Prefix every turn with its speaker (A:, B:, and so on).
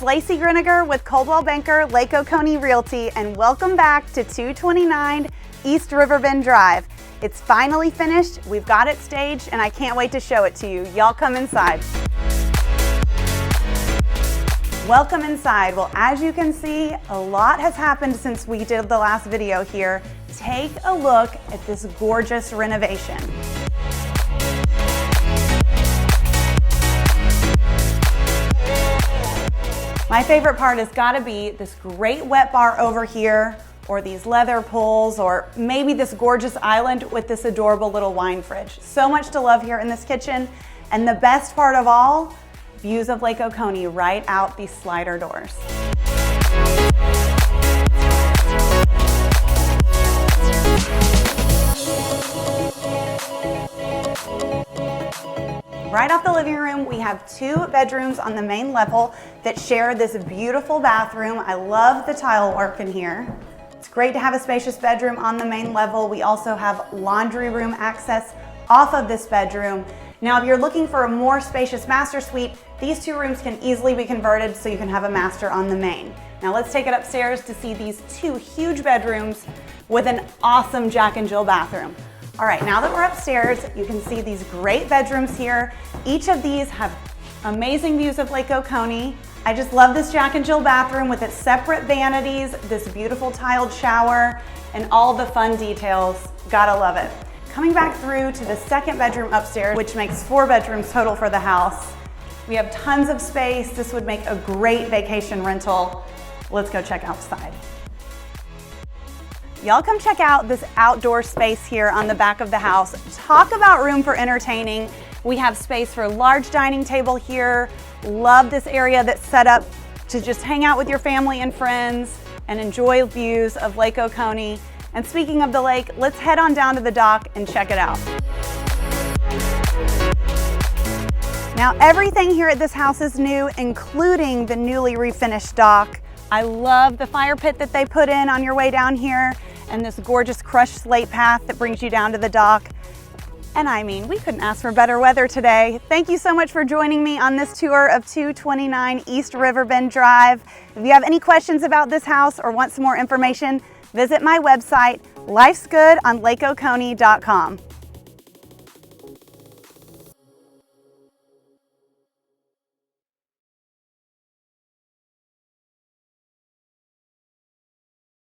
A: It's Lacey Griniger with Coldwell Banker Lake Oconee Realty, and welcome back to 229 East Riverbend Drive. It's finally finished, we've got it staged, and I can't wait to show it to you. Y'all come inside. Welcome inside. Well, as you can see, a lot has happened since we did the last video here. Take a look at this gorgeous renovation. My favorite part has got to be this great wet bar over here, or these leather pulls, or maybe this gorgeous island with this adorable little wine fridge. So much to love here in this kitchen, and the best part of all, views of Lake Oconee right out these slider doors. Right off the living room, we have two bedrooms on the main level that share this beautiful bathroom. I love the tile work in here. It's great to have a spacious bedroom on the main level. We also have laundry room access off of this bedroom. Now, if you're looking for a more spacious master suite, these two rooms can easily be converted so you can have a master on the main. Now let's take it upstairs to see these two huge bedrooms with an awesome Jack and Jill bathroom. All right, now that we're upstairs, you can see these great bedrooms here. Each of these have amazing views of Lake Oconee. I just love this Jack and Jill bathroom with its separate vanities, this beautiful tiled shower, and all the fun details. Gotta love it. Coming back through to the second bedroom upstairs, which makes 4 bedrooms total for the house. We have tons of space. This would make a great vacation rental. Let's go check outside. Y'all come check out this outdoor space here on the back of the house. Talk about room for entertaining. We have space for a large dining table here. Love this area that's set up to just hang out with your family and friends and enjoy views of Lake Oconee. And speaking of the lake, let's head on down to the dock and check it out. Now, everything here at this house is new, including the newly refinished dock. I love the fire pit that they put in on your way down here, and this gorgeous crushed slate path that brings you down to the dock. And I mean, we couldn't ask for better weather today. Thank you so much for joining me on this tour of 229 East Riverbend Drive. If you have any questions about this house or want some more information, visit my website, lifesgoodonlakeoconee.com.